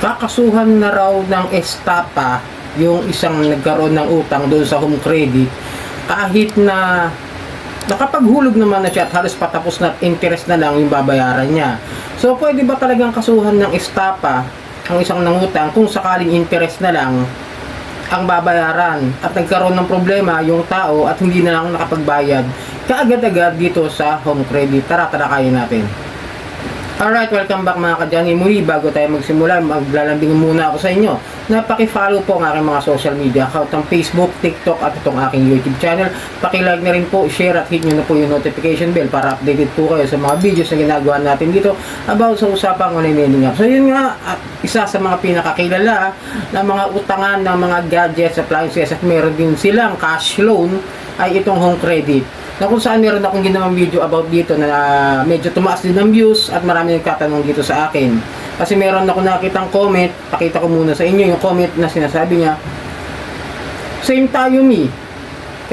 kakasuhan na raw ng estapa yung isang nagkaroon ng utang doon sa home credit kahit na nakapaghulog naman na siya at halos patapos na interest na lang yung babayaran niya. So pwede ba talagang kasuhan ng estapa ang isang nangutang kung sakaling interest na lang ang babayaran at nagkaroon ng problema yung tao at hindi na lang nakapagbayad kaagad-agad dito sa home credit? Tara, talakayin natin. Alright, welcome back mga kadyani. Muli, bago tayo magsimula, maglalambing muna ako sa inyo na paki-follow po ang aking mga social media account ng Facebook, TikTok at itong aking YouTube channel. Paki-like na rin po, share at hit nyo na po yung notification bell para updated po kayo sa mga videos na ginagawa natin dito about sa usapang online lending app. So yun nga, isa sa mga pinakakilala na mga utangan ng mga gadgets, appliances at meron din silang cash loan ay itong home credit, na kung saan meron akong ginawang video about dito na medyo tumaas din ang views at marami nagtatanong dito sa akin. Kasi meron ako nakitang comment, pakita ko muna sa inyo yung comment na sinasabi niya, same tayo me.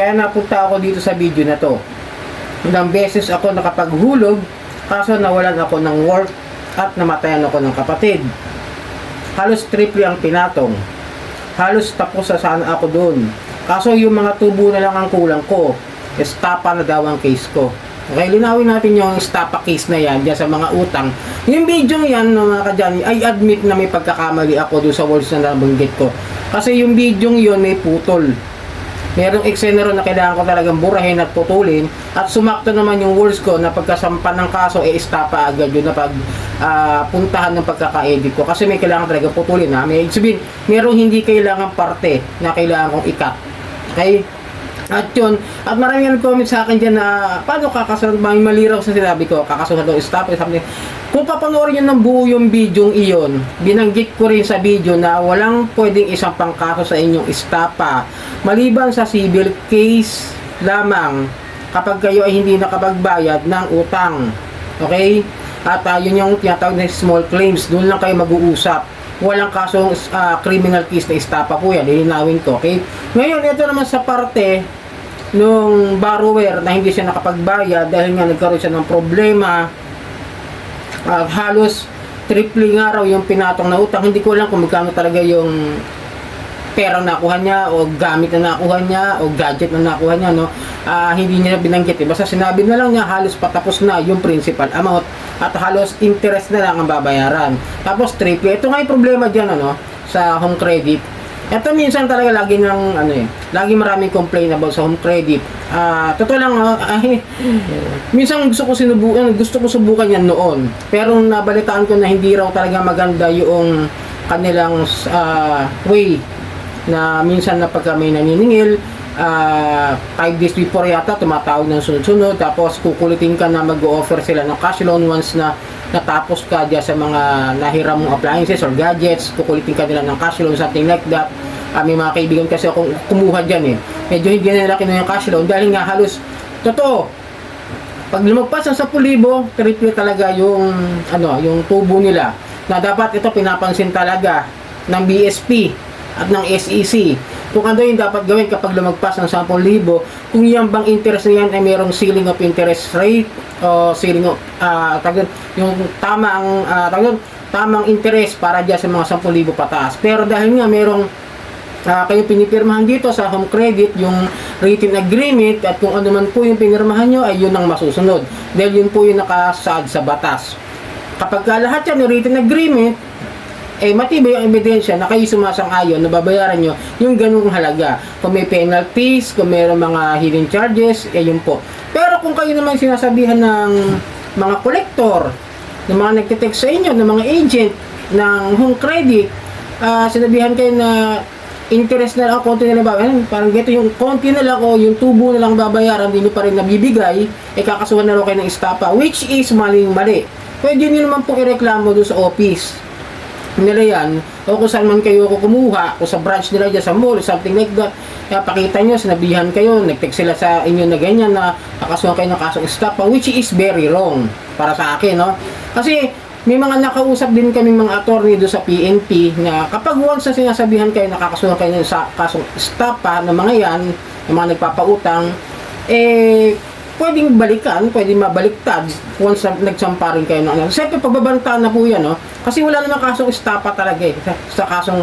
Kaya napunta ako dito sa video na to. Ilang beses ako nakapaghulog, kaso nawalan ako ng work at namatayan ako ng kapatid. Halos triple ang pinatong. Halos tapos na sana ako doon. Kaso yung mga tubo na lang ang kulang ko. Estapa na daw ang case ko. Okay, linawin natin yung estapa case na yan dyan sa mga utang. Yung video yan, mga kadyani, I admit na may pagkakamali ako doon sa words na nabanggit ko. Kasi yung video yun may putol. Merong eksena ron na kailangan ko talagang burahin at putulin. At sumakto naman yung words ko na pagkasampan ng kaso, estapa agad yun na puntahan ng pagkaka-edit ko. Kasi may kailangan talaga putulin. Ha? May sabihin, merong hindi kailangan parte na kailangan kong ikat. Okay? At yun, at marami nag-comment sa akin dyan na paano kakasunod, may maliraw sa sinabi ko, kakasunod ng stop, something. Kung papanoorin nyo ng buo yung video iyon, binanggit ko rin sa video na walang pwedeng isang pangkaso sa inyong estapa, maliban sa civil case lamang kapag kayo ay hindi nakapagbayad ng utang. Okay? At yun yung tinatawag na small claims, doon lang kayo mag-uusap. Walang kasong criminal case na estapa po yan, lilinawin ko, okay? Ngayon, ito naman sa parte nung borrower na hindi siya nakapagbayad dahil nga nagkaroon siya ng problema, halos triple nga raw yung pinatong na utang. Hindi ko alam kung magkano talaga yung perang nakuha niya o gamit na nakuha niya o gadget na nakuha niya, no? Hindi niya binanggit, basta sinabi na lang niya halos patapos na yung principal amount at halos interest na lang ang babayaran. Tapos triple. Ito nga yung problema diyan, ano, sa home credit. Ito minsan talaga lagi lagi maraming complain about sa home credit. Totoo lang, minsan gusto ko subukan yan noon. Pero nabalitaan ko na hindi raw talaga maganda yung kanilang way na minsan na pagka may naniningil, 5 days before yata tumatawag ng sunod-sunod, tapos kukulitin ka na mag-offer sila ng cash loan once na natapos ka dyan sa mga nahiram mong appliances or gadgets, kukulitin ka nila ng cash loan, something like that. May mga kaibigan kasi akong kumuha dyan medyo hindi na nila kinuha yung cash loan dahil nga halos, totoo, pag lumagpas ng 10,000, triple talaga yung yung tubo nila, na dapat ito pinapansin talaga ng BSP at ng SEC kung ano yung dapat gawin kapag lumagpas ng 10,000, kung yung bang interest na yan ay mayroong ceiling of interest rate o ceiling of yung tamang interest para dyan sa mga 10,000 pataas. Pero dahil nga mayroong kayo pinipirmahan dito sa home credit yung written agreement at kung ano man po yung pinirmahan nyo ay yun ang masusunod dahil yun po yung nakasaad sa batas. Kapag lahat yan yung written agreement, matibay ang ebidensya na kayo sumasang-ayon na babayaran nyo yung ganung halaga. Kung may penalties, kung mayroong mga hidden charges, yun po. Pero kung kayo naman sinasabihan ng mga collector, ng mga nagtitext sa inyo, ng mga agent ng home credit, sinabihan kayo na interest na lang, konti na lang babayaran, parang gito yung konti na lang o yung tubo na lang babayaran, hindi nyo pa rin nabibigay, kakasuhan na lang kayo ng estapa, which is maling-mali. Pwede nyo naman po ireklamo doon sa office nila yan, o kung saan man kayo kumuha, o sa branch nila dyan sa mall, something like that. Kaya pakita nyo, sinabihan kayo, nag-text sila sa inyo na ganyan na kakasuhan kayo ng kasong estapa, which is very wrong para sa akin, no? Kasi may mga nakausap din kami mga attorney doon sa PNP na kapag once na sinasabihan kayo nakakasuhan kayo ng kasong estapa ng mga yan, ng mga nagpapautang, pwedeng balikan, pwedeng mabaliktad once nagsampa rin kayo ng ano. Siyempre, pagbabantaan na po yan, no? Kasi wala namang kasong estafa talaga eh, sa kasong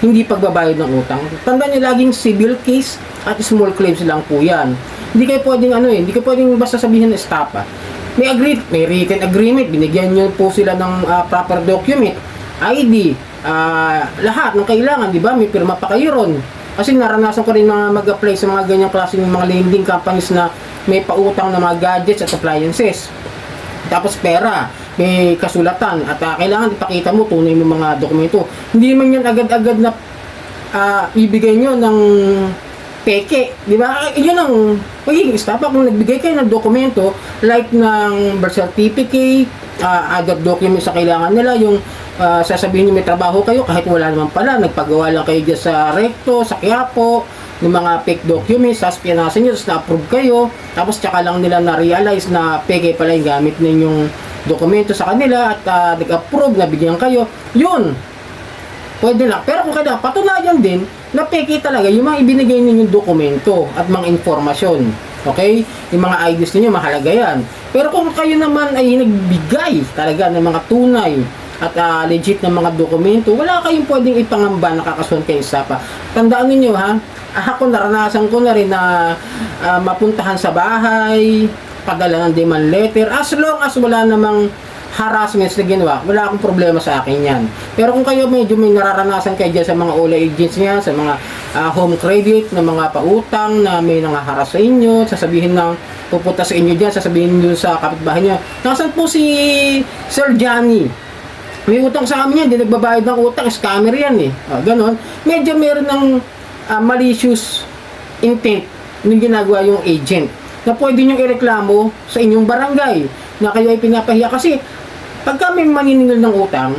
hindi pagbabayad ng utang. Tandaan nyo, laging civil case at small claims lang po yan. Hindi kayo pwedeng hindi kayo pwedeng basta sabihin na estafa. May written agreement, binigyan nyo po sila ng proper document, ID, lahat ng kailangan, di ba? May pirma pa kayo ron. Kasi naranasan ko rin mga mag-apply sa mga ganyang klase ng mga lending companies na may pautang na mga gadgets at appliances. Tapos pera, may kasulatan at kailangan ipakita mo, tunay mo mga dokumento. Hindi man yan agad-agad na ibigay nyo ng peke, di ba? Yun ang magiging estafa kung nagbigay kayo ng dokumento like ng birth certificate, other documents sa kailangan nila, yung sasabihin nyo may trabaho kayo kahit wala naman pala, nagpagawa lang kayo dyan sa Recto, sa Quiapo, yung mga fake documents, tapos pinasin nyo, tapos na-approve kayo, tapos tsaka lang nila na-realize na peke pala yung gamit ninyong dokumento sa kanila at nag-approve, nabigyan kayo, yun, pwede lang. Pero kung kailangan, patunayan din na peke talaga yung mga ibinigay ninyong dokumento at mga informasyon. Okay? Yung mga IDs ninyo, mahalaga yan. Pero kung kayo naman ay nagbigay talaga ng mga tunay at legit na mga dokumento, wala kayong pwedeng ipangamba na kakasuhan kayo estafa. Tandaan niyo ha, ako naranasan ko na rin na mapuntahan sa bahay, padala ng demand letter, as long as wala namang harassments na ginawa, wala akong problema sa akin yan. Pero kung kayo medyo may nararanasan kayo dyan sa mga OLA agents niya, sa mga home credit, na mga pautang na may nangaharas sa inyo, sasabihin ng pupunta sa inyo dyan, sasabihin nyo sa kapitbahay niya, nasan po si Sir Johnny? May utang sa amin yan, hindi nagbabayad ng utang, scammer yan eh. Ganon. Medyo meron ng malicious intent ng ginagawa yung agent na pwede nyo ireklamo sa inyong barangay na kayo ay pinapahiya. Kasi pagka may maniningil ng utang,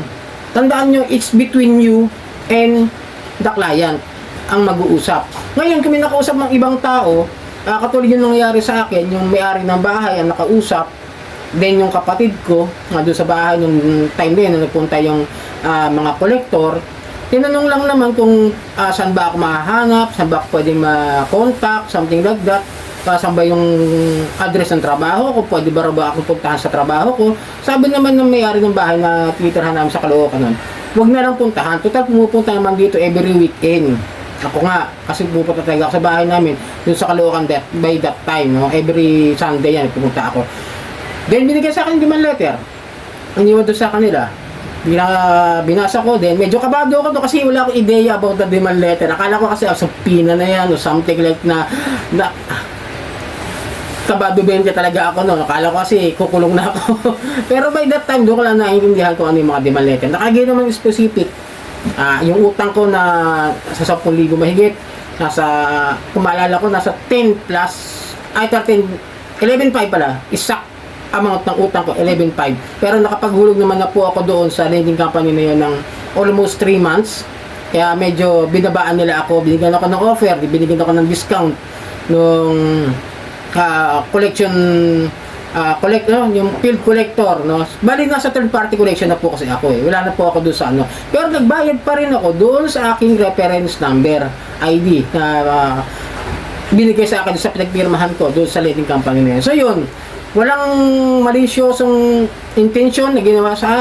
tandaan nyo, it's between you and the client ang mag-uusap. Ngayon, kung may nakausap ng ibang tao, katulad yung nangyayari sa akin, yung may-ari ng bahay ang nakausap, then yung kapatid ko, doon sa bahay nung time na yun, na nagpunta yung mga kolektor, tinanong lang naman kung saan ba ako mahahanap, saan ba ako pwedeng ma-contact, something like that, saan ba yung address ng trabaho ko, pwede ba akong puntahan sa trabaho ko. Sabi naman ng may-ari ng bahay na tinitirhan namin sa Caloocan nun, huwag na lang puntahan, total pumupunta naman dito every weekend. Ako nga, kasi pupunta talaga ako sa bahay namin, dun sa Caloocan by that time, no? Every Sunday yan, pupunta ako. Then binigay sa akin yung demand letter. Ang iwan doon sa kanila. Binasa ko, then medyo kabado ako doon kasi wala akong ideya about the demand letter. Akala ko kasi subpoena na yan o something like na kabado 20 talaga ako noon. Akala ko kasi kukulong na ako. Pero by that time, doon ko lang naiintindihan ko ano yung mga demand letter. Nakagay naman specific. Yung utang ko na sa 10,000 mahigit, nasa, kung maalala ko, nasa 10 plus, 11.5 pala, isak amount ng utang ko, 11.5. Pero nakapaghulog naman na po ako doon sa lending company na yun ng almost 3 months. Kaya medyo binabaan nila ako, binigyan ako ng offer, binigyan ako ng discount nung collection yung field collector, no? Bali nasa third party collection na po kasi ako eh. Wala na po ako doon sa ano. Pero nagbayad pa rin ako doon sa aking reference number, ID na binigay sa akin sa pinagpirmahan ko doon sa lending company na yun. So yun, walang malisyosong intention na ginawa sa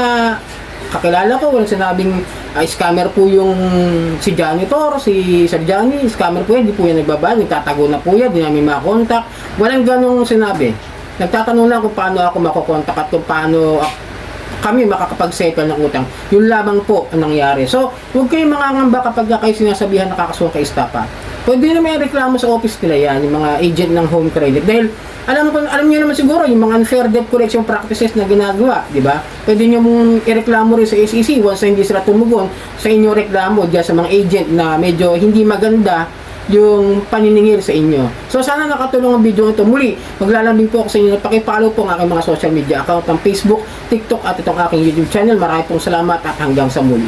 kakilala ko. Walang sinabing scammer po yung si janitor, si Sir Johnny, scammer po yan, di po yan nagbabayad, nagtatago na po yan, di namin makakontak. Walang ganong sinabi. Nagtatanong lang kung paano ako makokontak at kung paano kami makakapag-settle ng utang. Yun lamang po ang nangyari. So, huwag kayong mangangamba kapag kayo sinasabihan na kakasuhan kay estafa. Pwede na may reklamo sa office nila yan, yung mga agent ng home credit. Dahil, alam niyo naman siguro, yung mga unfair debt collection practices na ginagawa, di ba? Pwede niyo mong ireklamo rin sa SEC once na hindi sila tumugon sa inyong reklamo dyan sa mga agent na medyo hindi maganda yung paniningil sa inyo. So sana nakatulong ang video ito. Muli, maglalambing po ako sa inyo na pakipollow po ang aking mga social media account ng Facebook, TikTok at itong aking YouTube channel. Maraming pong salamat at hanggang sa muli.